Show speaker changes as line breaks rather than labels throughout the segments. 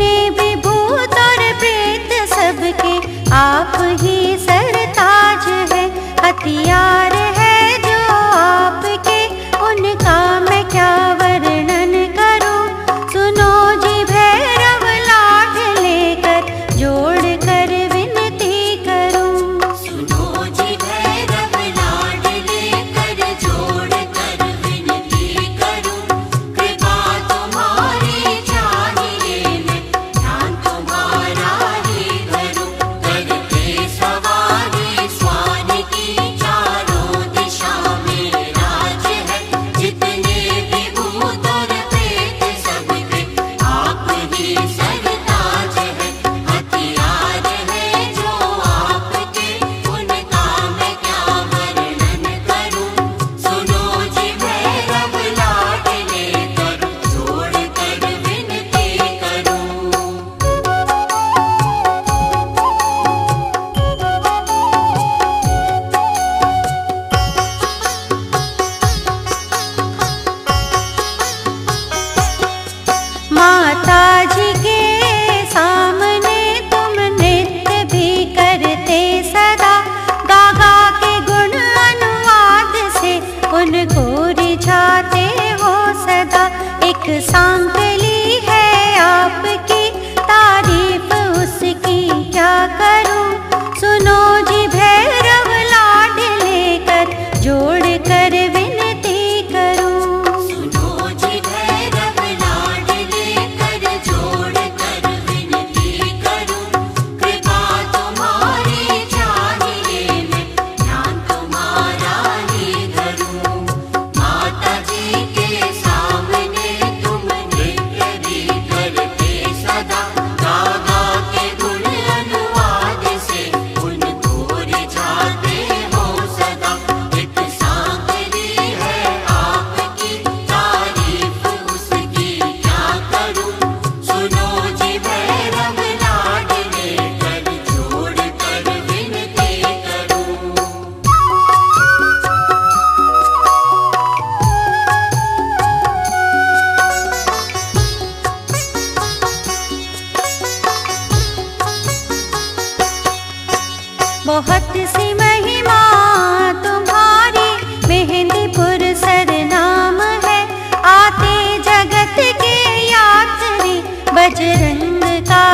जितने भी भूत और प्रेत सबके आप ही सरताज है। हथियार है जो आपके, उनका मैं क्या वर्णन करूं। सुनो जी भैरव लाड लेकर जोड़ कर विनती करूं।
सुनो जी भैरव लाड लेकर जोड़ कर विनती करूं। कृपा तुम्हारी चाहिए मैं ध्यान तुम्हारा ही धरूं। करके सवारी स्वान की चारों दिशा में राज है। जितने भी भूत और प्रेत सबके आप ही सरताज है। हथियार है जो आपके, उनका मैं क्या वर्णन करूं। सुनो जी भैरव लाड लेकर जोड़ कर विनती करूं।
माता जी के सामने तुम नृत्य भी करते सदा। गा गा के गुण अनुवाद से उनको रिझाते हो सदा। एक सांकली है आपकी, तारीफ उसकी क्या करूं। सुनो जी भैरव लाड लेकर जोड़ कर विनती करूं।
सुनो जी भैरव लाड लेकर जोड़ कर विनती करूं। कृपा तुम्हारी चाहिए मैं ध्यान तुम्हारा ही धरूं। माता जी के सामने तुम नृत्य भी करते सदा। गा गा के गुण अनुवाद से उनको रिझाते हो सदा। एक सांकली है आपकी, तारीफ उसकी क्या करूं। सुनो जी भैरव लाड लेकर जोड़ कर विनती करूं।
बहुत सी महिमा तुम्हारी, मेहंदीपुर सरनाम है। आते जगत के यात्री, बजरंग का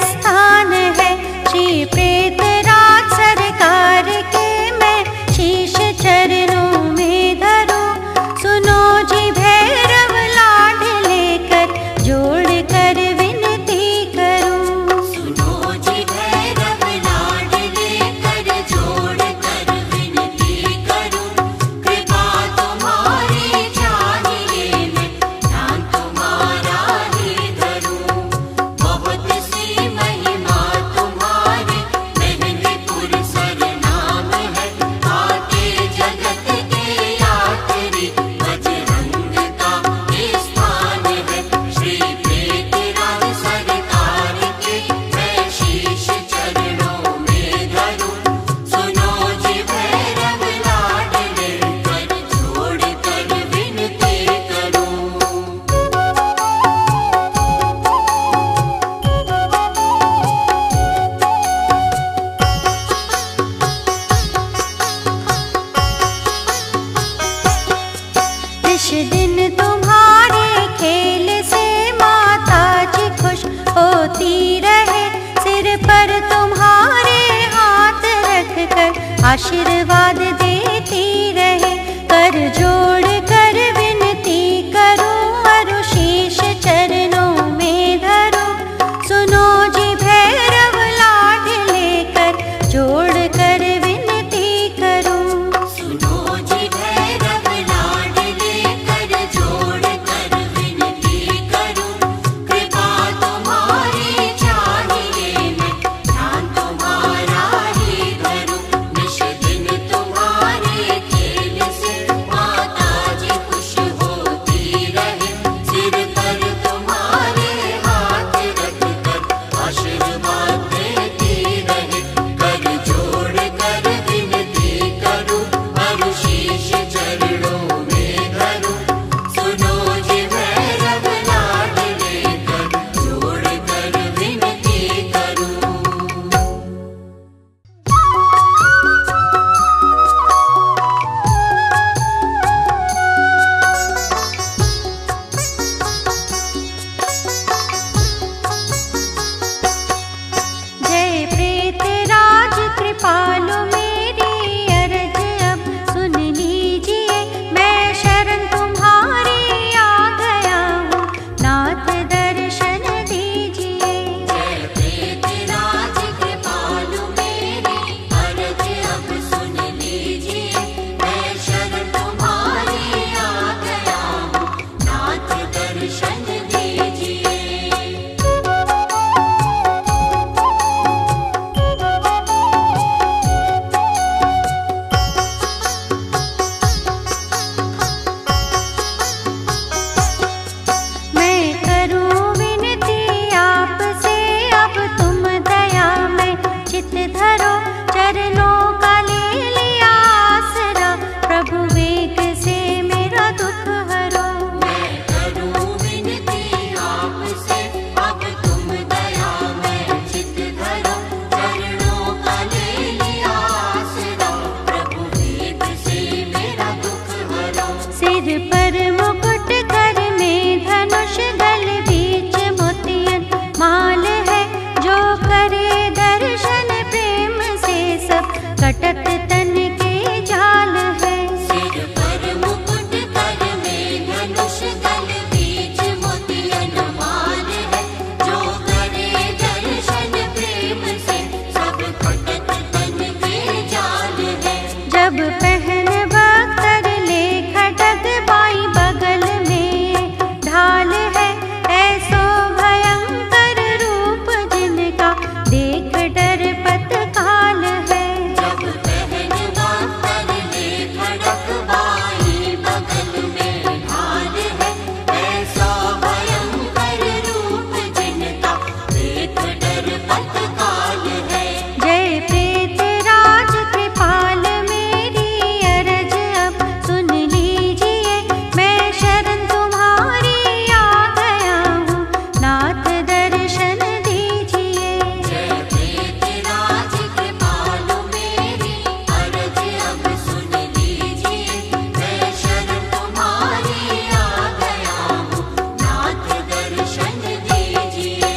स्थान है। श्री प्रेतराज सरकार के मैं शीश चरणों में धरूं। सुनो जी भैरव लाड लेकर जोड़ कर विनती करूं।
सुनो जी भैरव लाड लेकर जोड़ कर विनती करूं। कृपा तुम्हारी चाहिए मैं ध्यान तुम्हारा ही धरूं। बहुत सी महिमा तुम्हारी, मेहंदीपुर सरनाम है। आते जगत के यात्री, बजरंग का स्थान है। श्री प्रेतराज सरकार के मैं शीश चरणों में धरूं। सुनो जी भैरव लाड लेकर जोड़ कर विनती करूं।
इस दिन तुम्हारे खेल से माता जी खुश होती रहे। सिर पर तुम्हारे हाथ रख कर आशीर्वाद देती रहे। कर जोड़ कर विनती करूं और शीश चरणों में धरूं। सुनो जी भैरव लाड लेकर जोड़ कर विनती करूं।
सुनो जी भैरव लाड लेकर जोड़ कर विनती करूं। कृपा तुम्हारी चाहिए मैं ध्यान तुम्हारा ही धरूं। निश दिन तुम्हारे खेल से माता तत्काल है।
जय प्रेतराज कृपाल मेरी अरज अब सुन लीजिए, मैं शरण तुम्हारी आ गया हूँ, नाथ दर्शन दीजिए।
जय प्रेतराज कृपालु मेरी अरज अब सुन लीजिए, मैं शरण तुम्हारी आ गया हूँ, नाथ दर्शन दीजिए।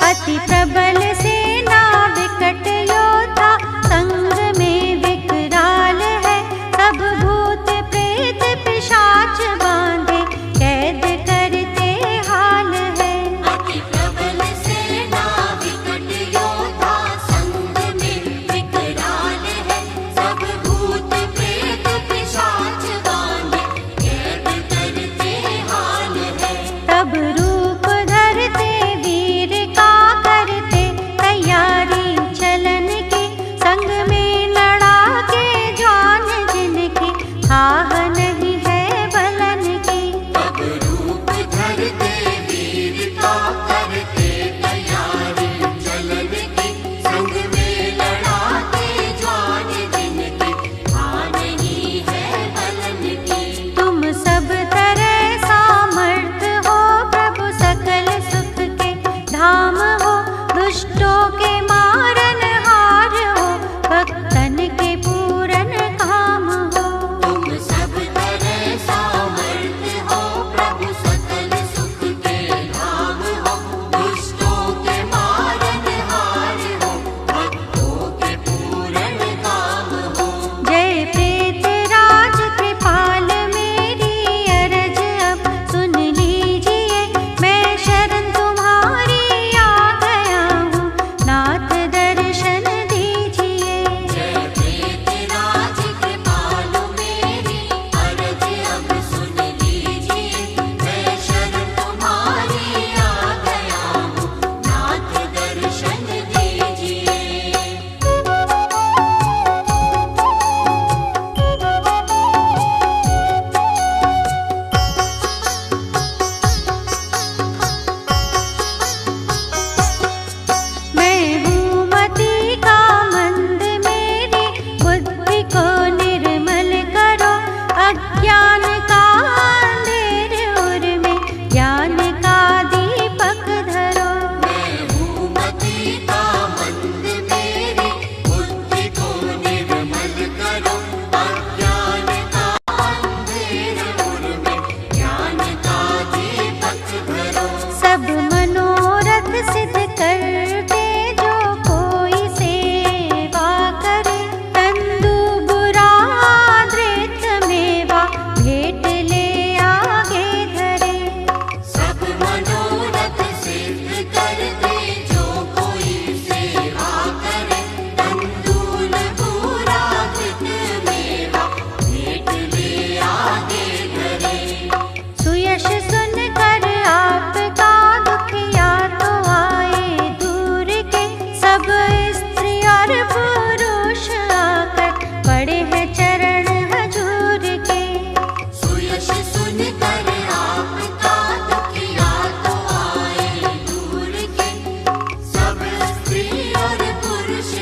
अति प्रबल सेना विकट योद्धा, संग में विकराल है, सब भूत प्रेत पिशाच बांधे, कैद करते हाल है।
अति प्रबल सेना विकट योद्धा, संग में विकराल है, सब भूत प्रेत पिशाच बांधे, कैद करते हाल है।
तब रूप धरते वीर का करते तैयारी चलन की, संग में लड़ा के जान जिनकी, थाह नहीं है बलन की।
तब रूप धरते वीर का करते तैयारी चलन की, संग में लड़ाते जान जिनकी, हाँ नहीं है बलन की।
तुम सब तरह सामर्थ हो प्रभु, सकल सुख के धाम हो, दुष्टों के मारन हार हो, भक्तन के पूरन काम हो।
तुम सब तरह सामर्थ हो प्रभु, सकल सुख के धाम हो, दुष्टों के मारन हार हो, भक्तों के पूरन काम हो।
जय प्रेतराज कृपाल मेरी अरज अब सुन लीजिए, मैं शरण तुम्हारी आ गया हूँ, नाथ दर्शन दीजिए।
जय प्रेतराज कृपालु मेरी अरज अब सुन लीजिए, मैं शरण तुम्हारी आ गया हूँ, नाथ दर्शन दीजिए।
मैं हूँ मति का मंद, मेरी बुद्धि को निर्मल करो, अज्ञान का अंधेर उर में ज्ञान का दीपक धरो।
मैं हूँ मति का मंद, मेरी बुद्धि को निर्मल करो, अज्ञान का अंधेर उर में ज्ञान का दीपक धरो।
सब मनोरथ सिद्ध करते जो कोई सेवा करे, तंदु बुरा धृत मेवा भेंट ले आगे धरे।
सब मनोरथ सिद्ध करते जो कोई सेवा करे, तंदूल पूरा घृत मेवा भेंट ले आगे धरे।
सुयश सुन कर आपका दुख या तो आए दूर के, सब स्त्री और पुरुष आकर पड़े हैं चरण हजूर के।
सुयश सुन कर आपका दुखिया तो आए दूर के, सब स्त्री और पुरुष